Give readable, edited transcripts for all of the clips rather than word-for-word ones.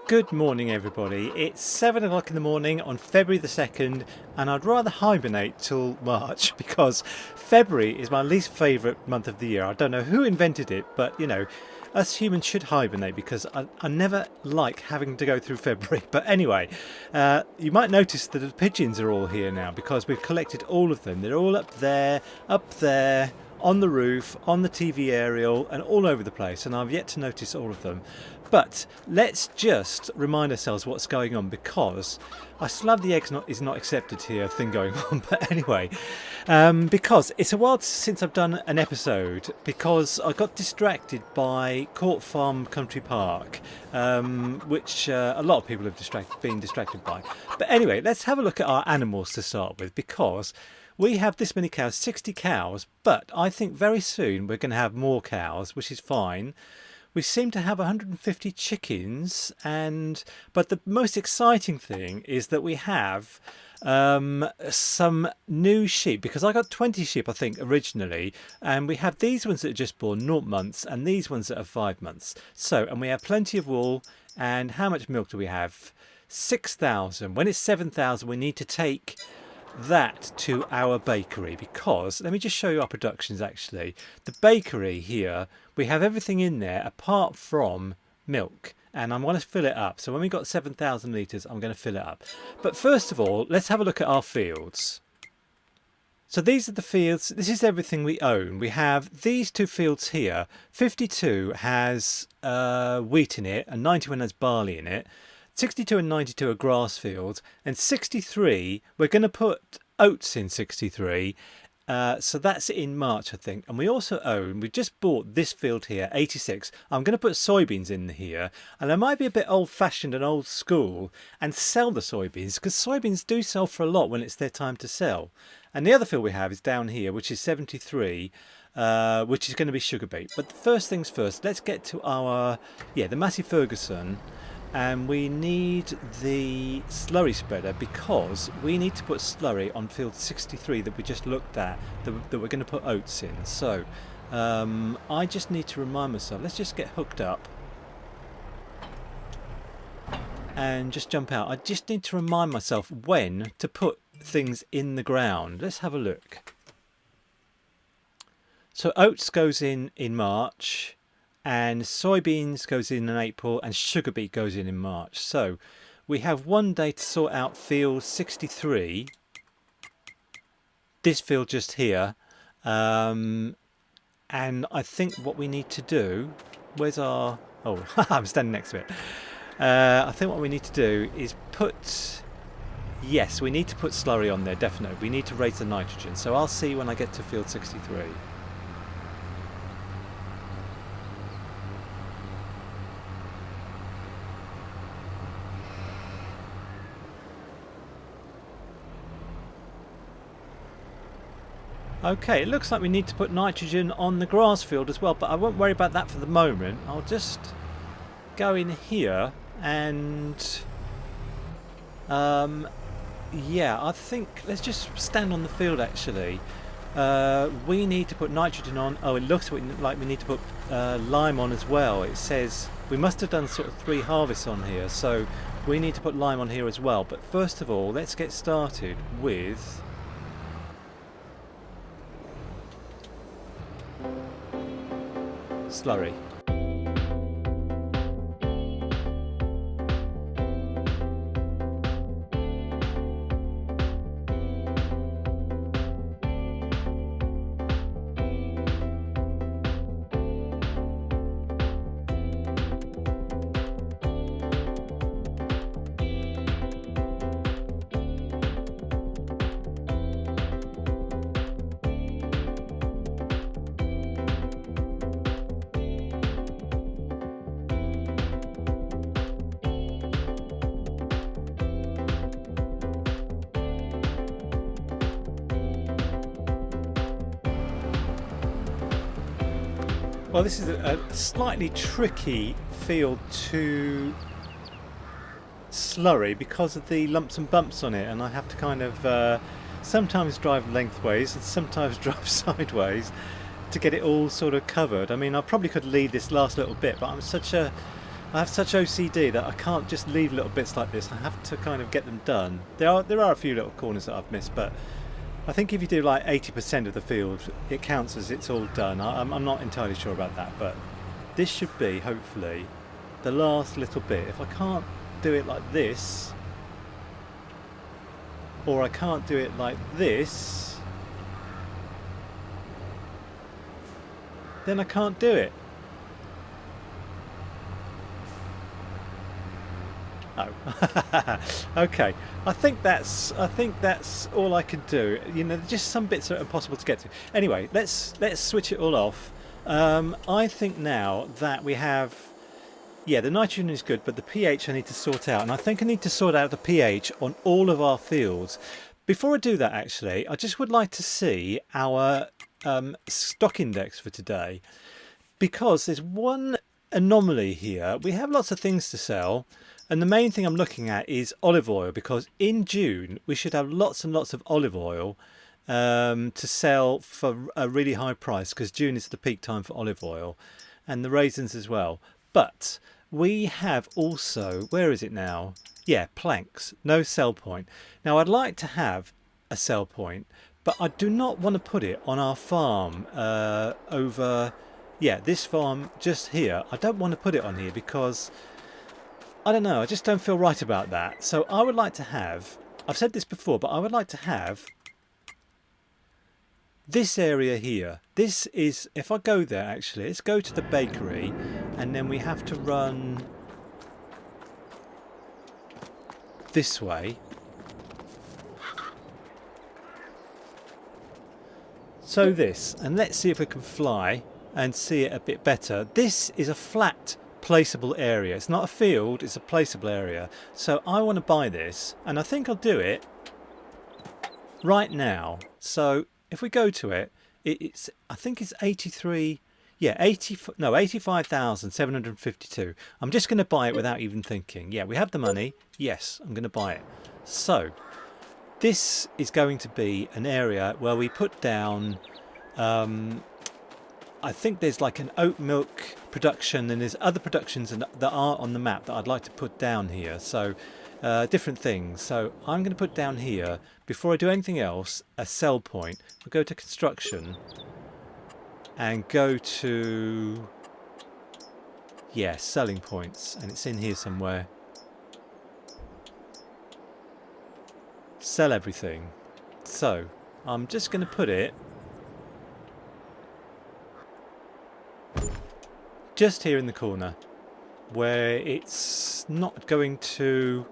Good morning everybody, it's 7 o'clock in the morning on February the 2nd and I'd rather hibernate till March because February is my least favourite month of the year. I don't know who invented it, but you know, us humans should hibernate because I never like having to go through February. But anyway, you might notice that the pigeons are all here now because we've collected all of them. They're all up there, on the roof, on the TV aerial and all over the place, and I've yet to notice all of them. But let's just remind ourselves what's going on, because I still have the eggs is not accepted here thing going on. But anyway, because it's a while since I've done an episode because I got distracted by Court Farm Country Park, which a lot of people have been distracted by. But anyway, let's have a look at our animals to start with, because we have this many cows, 60 cows, but I think very soon we're going to have more cows, which is fine. We seem to have 150 chickens, but the most exciting thing is that we have some new sheep, because I got 20 sheep I think originally, and we have these ones that are just born 0 months and these ones that are 5 months. So, and we have plenty of wool. And how much milk do we have? 6,000. When it's 7,000 we need to take that to our bakery, because let me just show you our productions. Actually, the bakery here, we have everything in there apart from milk, and I want to fill it up. So when we got 7,000 litres I'm going to fill it up. But first of all, let's have a look at our fields. So these are the fields. This is everything we own. We have these two fields here. 52 has wheat in it and 91 has barley in it. 62 and 92 are grass fields, and 63 we're going to put oats in 63, so that's in March I think. And we also own, we just bought this field here, 86. I'm going to put soybeans in here, and I might be a bit old-fashioned and old school and sell the soybeans, because soybeans do sell for a lot when it's their time to sell. And the other field we have is down here, which is 73, which is going to be sugar beet. But first things first, let's get to our the Massey Ferguson. And we need the slurry spreader, because we need to put slurry on field 63 that we just looked at, that we're going to put oats in. So I just need to remind myself, let's just get hooked up and just jump out. I just need to remind myself when to put things in the ground. Let's have a look. So oats goes in March, and soybeans goes in April, and sugar beet goes in March. So we have one day to sort out field 63, this field just here, and I think what we need to do, where's our, oh I'm standing next to it. I think what we need to do is put, yes, we need to put slurry on there, definitely. We need to raise the nitrogen. So I'll see when I get to field 63. Okay, it looks like we need to put nitrogen on the grass field as well, but I won't worry about that for the moment. I'll just go in here and I think let's just stand on the field actually. We need to put nitrogen on. Oh, it looks like we need to put lime on as well. It says we must have done sort of 3 harvests on here, so we need to put lime on here as well. But first of all, let's get started with slurry. Well, this is a slightly tricky field to slurry because of the lumps and bumps on it, and I have to kind of sometimes drive lengthways and sometimes drive sideways to get it all sort of covered. I mean, I probably could leave this last little bit, but I'm such a I have such OCD that I can't just leave little bits like this. I have to kind of get them done. There are a few little corners that I've missed, but I think if you do like 80% of the field, it counts as it's all done. I'm not entirely sure about that, but this should be, hopefully, the last little bit. If I can't do it like this, or I can't do it like this, then I can't do it. Oh, okay. I think that's all I can do. You know, just some bits are impossible to get to. Anyway, let's switch it all off. I think now that we have, yeah, the nitrogen is good, but the pH I need to sort out, and I think I need to sort out the pH on all of our fields. Before I do that, actually, I just would like to see our stock index for today, because there's one anomaly here. We have lots of things to sell. And the main thing I'm looking at is olive oil, because in June we should have lots and lots of olive oil to sell for a really high price, because June is the peak time for olive oil, and the raisins as well. But we have also, where is it now? Yeah, planks, no sell point. Now I'd like to have a sell point, but I do not want to put it on our farm over, yeah, this farm just here. I don't want to put it on here because I don't know, I just don't feel right about that. So I would like to have, I've said this before, but I would like to have this area here. This is, if I go there actually, let's go to the bakery, and then we have to run this way. So this, and let's see if we can fly and see it a bit better. This is a flat placeable area. It's not a field, it's a placeable area. So I want to buy this, and I think I'll do it right now. So if we go to it, it's, I think it's 83, yeah, 85,752. I'm just going to buy it without even thinking. Yeah, we have the money. Yes, I'm going to buy it. So this is going to be an area where we put down, I think there's like an oat milk production, and there's other productions that are on the map that I'd like to put down here. So different things. So I'm going to put down here, before I do anything else, a sell point. We'll go to construction and go to, yeah, selling points, and it's in here somewhere. Sell everything. So I'm just going to put it just here in the corner, where it's not going to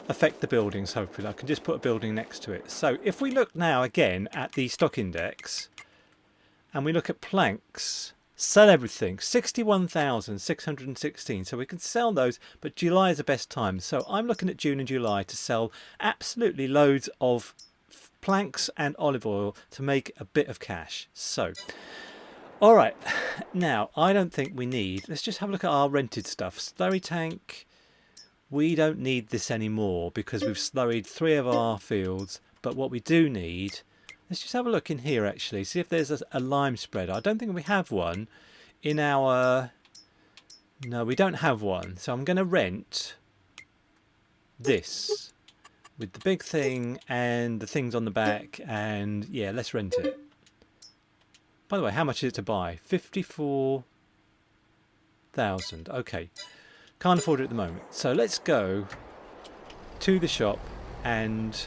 affect the buildings. Hopefully I can just put a building next to it. So if we look now again at the stock index and we look at planks, sell everything, 61,616. So we can sell those, but July is the best time. So I'm looking at June and July to sell absolutely loads of planks and olive oil to make a bit of cash. So all right, now I don't think we need, let's just have a look at our rented stuff. Slurry tank, we don't need this anymore because we've slurried 3 of our fields. But what we do need, let's just have a look in here actually, see if there's a lime spreader. I don't think we have one in our, no, we don't have one. So I'm going to rent this with the big thing and the things on the back, and yeah, let's rent it. By the way, how much is it to buy? 54,000. Okay, can't afford it at the moment. So let's go to the shop, and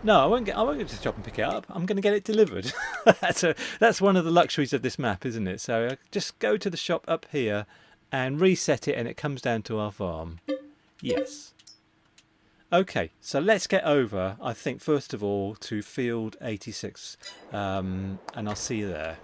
no, I won't go to the shop and pick it up. I'm going to get it delivered. That's one of the luxuries of this map, isn't it? So I just go to the shop up here and reset it, and it comes down to our farm. Yes. Okay, so let's get over, I think, first of all, to field 86, and I'll see you there.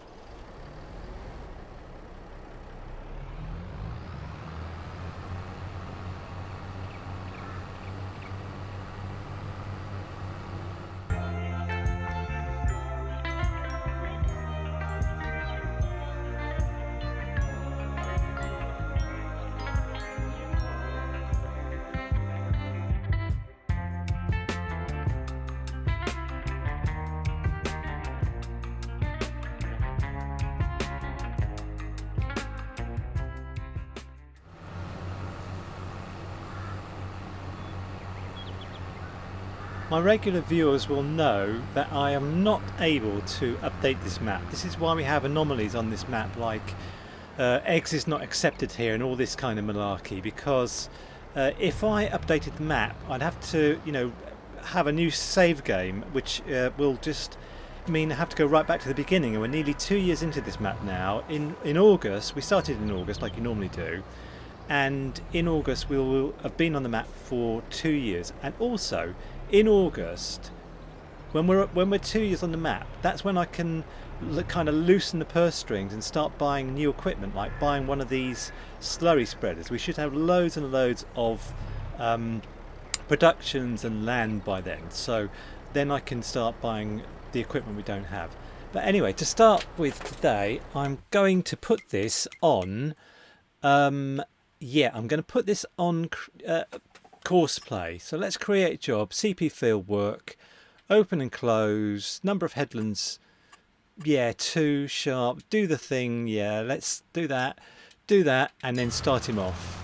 My regular viewers will know that I am not able to update this map. This is why we have anomalies on this map, like eggs is not accepted here and all this kind of malarkey, because if I updated the map, I'd have to, you know, have a new save game, which will just mean I have to go right back to the beginning, and we're nearly 2 years into this map now. In August, we started in August like you normally do, and in August we will have been on the map for 2 years. And also in August, when we're 2 years on the map, that's when I can kind of loosen the purse strings and start buying new equipment, like buying one of these slurry spreaders. We should have loads and loads of productions and land by then, so then I can start buying the equipment we don't have. But anyway, to start with today, I'm going to put this on I'm going to put this on course play. So let's create a job, CP field work, open and close, number of headlands, 2 sharp, do the thing, let's do that, and then start him off.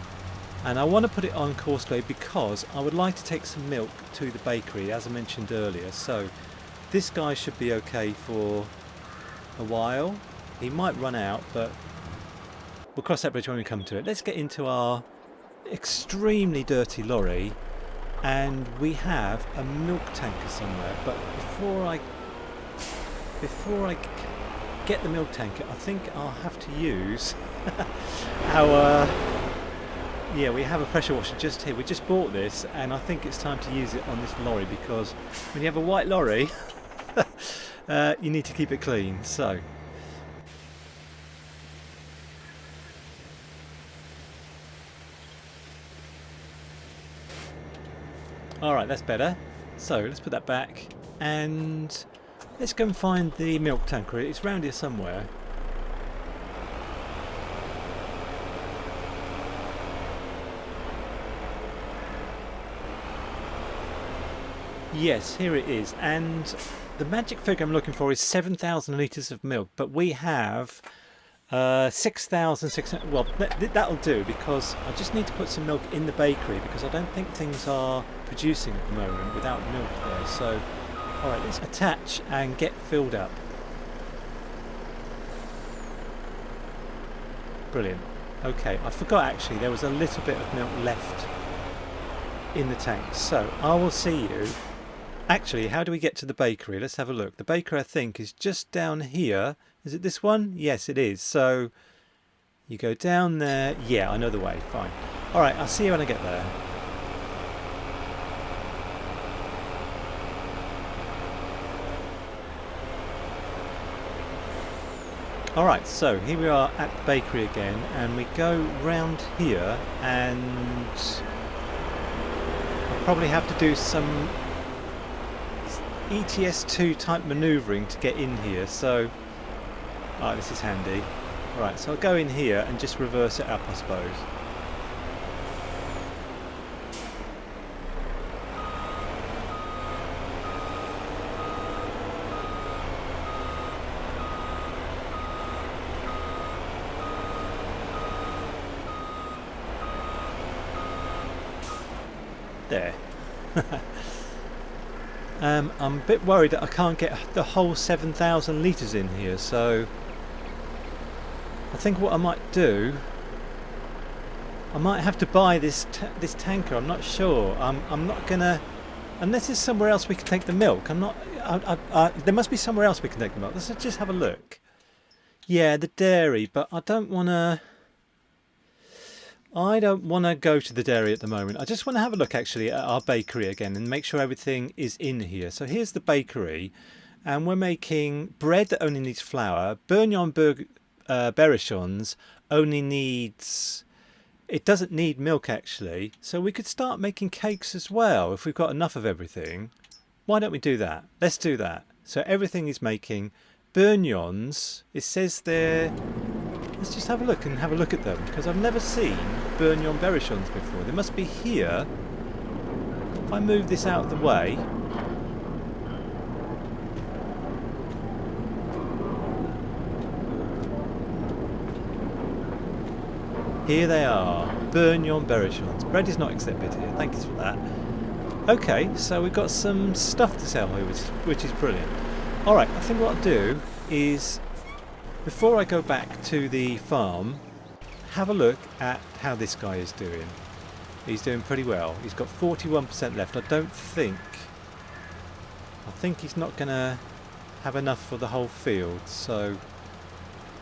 And I want to put it on course play because I would like to take some milk to the bakery, as I mentioned earlier. So this guy should be okay for a while. He might run out, but we'll cross that bridge when we come to it. Let's get into our extremely dirty lorry, and we have a milk tanker somewhere. But before I get the milk tanker, I think I'll have to use our we have a pressure washer just here. We just bought this, and I think it's time to use it on this lorry, because when you have a white lorry you need to keep it clean. So alright, that's better. So let's put that back, and let's go and find the milk tanker. It's round here somewhere. Yes, here it is. And the magic figure I'm looking for is 7,000 litres of milk, but we have 6,600. Well, that'll do, because I just need to put some milk in the bakery, because I don't think things are producing at the moment without milk there. So alright, let's attach and get filled up. Brilliant. Okay, I forgot actually, there was a little bit of milk left in the tank. So I will see you. Actually, how do we get to the bakery? Let's have a look. The bakery, I think, is just down here. Is it this one? Yes, it is. So you go down there. Yeah, I know the way. Fine. Alright, I'll see you when I get there. Alright, so here we are at the bakery again, and we go round here, and I'll probably have to do some ETS2 type manoeuvring to get in here. So this is handy. Alright, so I'll go in here and just reverse it up, I suppose. There. I'm a bit worried that I can't get the whole 7,000 litres in here, so I think what I might do, I might have to buy this tanker. I'm not sure. I'm not gonna, unless there's somewhere else we can take the milk. I'm not. There must be somewhere else we can take the milk. Let's just have a look. Yeah, the dairy, but I don't want to. I don't want to go to the dairy at the moment. I just want to have a look actually at our bakery again and make sure everything is in here. So here's the bakery, and we're making bread that only needs flour. Bourguignon berrichons only needs, it doesn't need milk actually. So we could start making cakes as well if we've got enough of everything. Why don't we do that? Let's do that. So everything is making bourguignons. It says there. Let's just have a look at them, because I've never seen Bourguignon berrichons before. They must be here. If I move this out of the way. Here they are, Bourguignon berrichons. Bread is not accepted here, thank you for that. Okay, so we've got some stuff to sell here, which is brilliant. Alright, I think what I'll do is, before I go back to the farm, have a look at how this guy is doing. He's doing pretty well. He's got 41% left. I think he's not going to have enough for the whole field. So,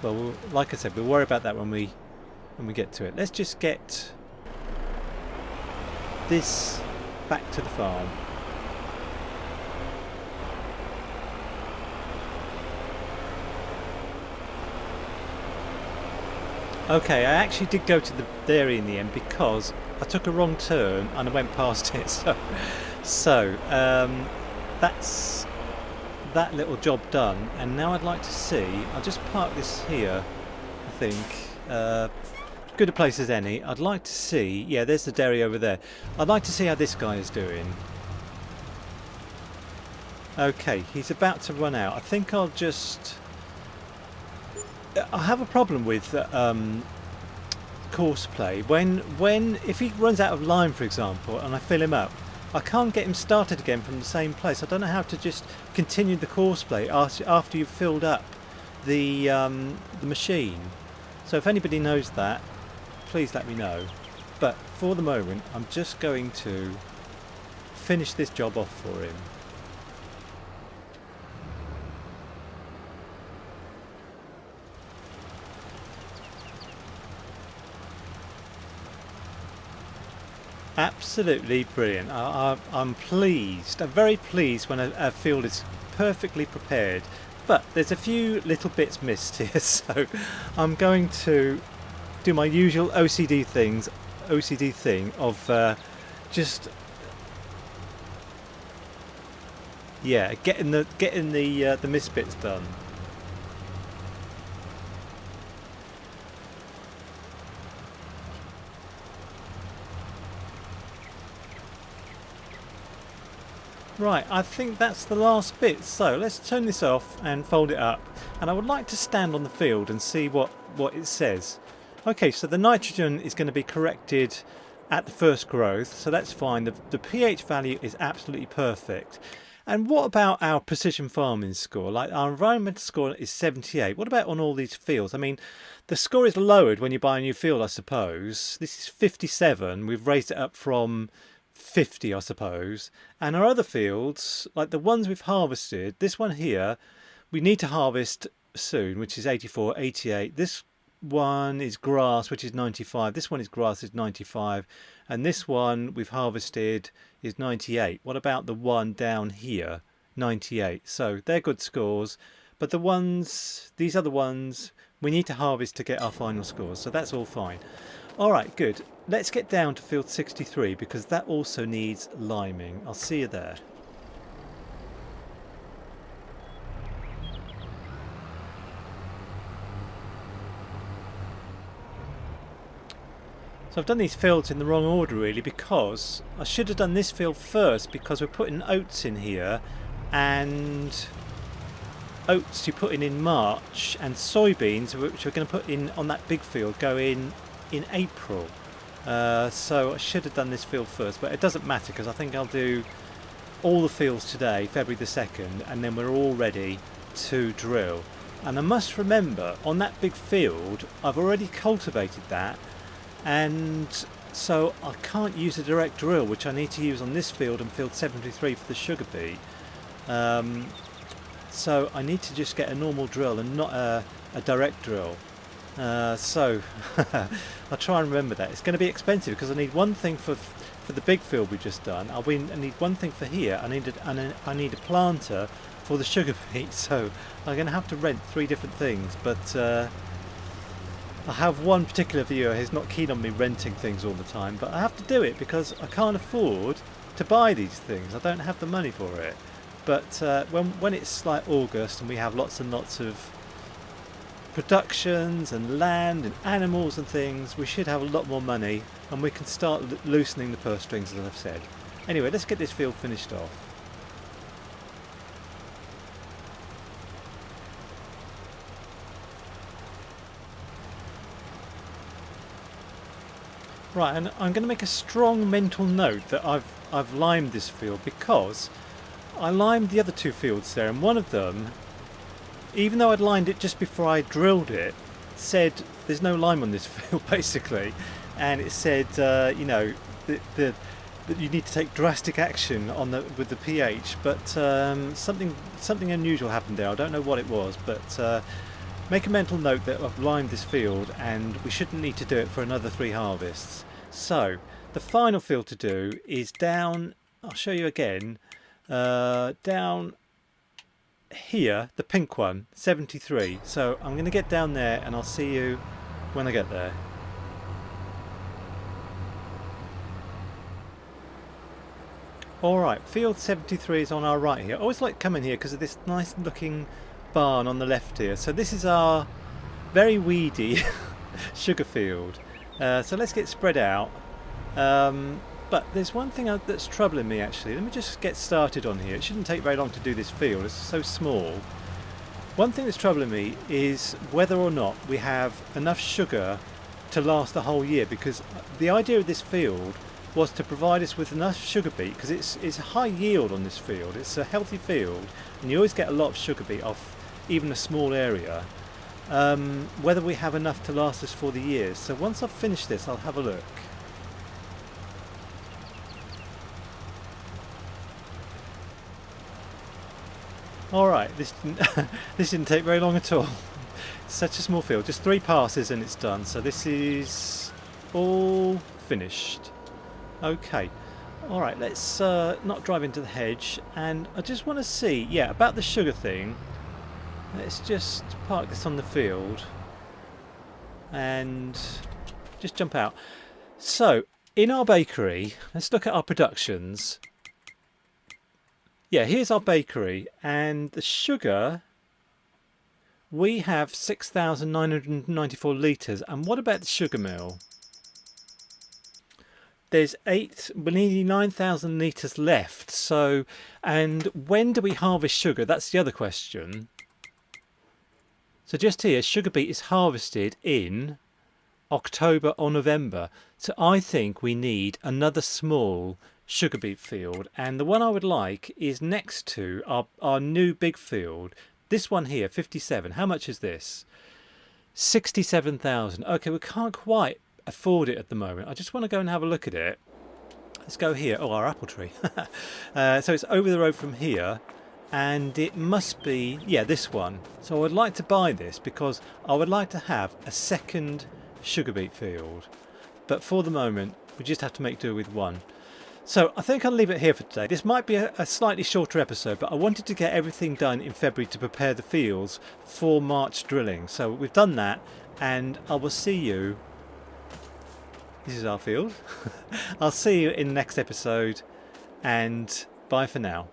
well, like I said, we'll worry about that when we get to it. Let's just get this back to the farm. Okay, I actually did go to the dairy in the end because I took a wrong turn and I went past it. So that's that little job done. And now I'd like to see. I'll just park this here. I think good a place as any. I'd like to see. Yeah, there's the dairy over there. I'd like to see how this guy is doing. Okay, he's about to run out. I think I'll just. I have a problem with course play when if he runs out of lime, for example, and I fill him up, I can't get him started again from the same place. I don't know how to just continue the course play after you've filled up the machine. So if anybody knows that, please let me know. But for the moment, I'm just going to finish this job off for him. Absolutely brilliant. I'm pleased. I'm very pleased when a field is perfectly prepared. But there's a few little bits missed here, so I'm going to do my usual OCD thing of just getting the misbits done. Right, I think that's the last bit, so let's turn this off and fold it up, and I would like to stand on the field and see what it says. Okay, so the nitrogen is going to be corrected at the first growth, so that's fine. The pH value is absolutely perfect. And what about our precision farming score? Like, our environmental score is 78. What about on all these fields? I mean, the score is lowered when you buy a new field, I suppose. This is 57. We've raised it up from 50, I suppose. And our other fields, like the ones we've harvested, this one here we need to harvest soon, which is 84, 88. This one is grass, which is 95. This one is grass, is 95. And this one we've harvested is 98. What about the one down here? 98. So they're good scores, but these other ones we need to harvest to get our final scores, so that's all fine. Alright, good. Let's get down to field 63 because that also needs liming. I'll see you there. So I've done these fields in the wrong order really, because I should have done this field first because we're putting oats in here, and oats you put in March, and soybeans, which we're going to put in on that big field, go in April. So I should have done this field first, but it doesn't matter because I think I'll do all the fields today, February the 2nd, and then we're all ready to drill. And I must remember, on that big field I've already cultivated that, and so I can't use a direct drill, which I need to use on this field and field 73 for the sugar beet. So I need to just get a normal drill and not a direct drill. So I'll try and remember that. It's going to be expensive because I need one thing for the big field we've just done. I need one thing for here. I need a planter for the sugar beet. So I'm going to have to rent 3 different things. But I have one particular viewer who's not keen on me renting things all the time. But I have to do it because I can't afford to buy these things. I don't have the money for it. But when it's like August and we have lots and lots of productions and land and animals and things, we should have a lot more money and we can start loosening the purse strings, as I've said. Anyway, let's get this field finished off. Right, and I'm going to make a strong mental note that I've limed this field, because I limed the other two fields there, and one of them, even though I'd lined it just before I drilled it, said there's no lime on this field basically, and it said you know, that you need to take drastic action on with the pH, but something unusual happened there. I don't know what it was, but make a mental note that I've limed this field and we shouldn't need to do it for another 3 harvests. So the final field to do is down, I'll show you again, down here, the pink one, 73. So I'm going to get down there and I'll see you when I get there. Alright, field 73 is on our right here. I always like coming here because of this nice looking barn on the left here. So this is our very weedy sugar field. So let's get spread out. But there's one thing that's troubling me actually. Let me just get started on here. It shouldn't take very long to do this field. It's so small. One thing that's troubling me is whether or not we have enough sugar to last the whole year, because the idea of this field was to provide us with enough sugar beet, because it's a high yield on this field. It's a healthy field and you always get a lot of sugar beet off even a small area. Whether we have enough to last us for the year. So once I've finished this, I'll have a look. Alright, this didn't take very long at all. Such a small field, just 3 passes and it's done. So this is all finished. Okay, alright, let's not drive into the hedge, and I just want to see, yeah, about the sugar thing. Let's just park this on the field and just jump out. So in our bakery, let's look at our productions. Yeah, here's our bakery, and the sugar, we have 6,994 litres. And what about the sugar mill? There's nearly 9,000 litres left. So, and when do we harvest sugar? That's the other question. So just here, sugar beet is harvested in October or November. So I think we need another small sugar beet field, and the one I would like is next to our new big field. This one here, 57. How much is this? 67,000. Okay, we can't quite afford it at the moment. I just want to go and have a look at it. Let's go here. Oh, our apple tree. So it's over the road from here, and it must be, yeah, this one. So I would like to buy this because I would like to have a second sugar beet field, but for the moment we just have to make do with one. So I think I'll leave it here for today. This might be a slightly shorter episode, but I wanted to get everything done in February to prepare the fields for March drilling. So we've done that, and I will see you. This is our field. I'll see you in the next episode, and bye for now.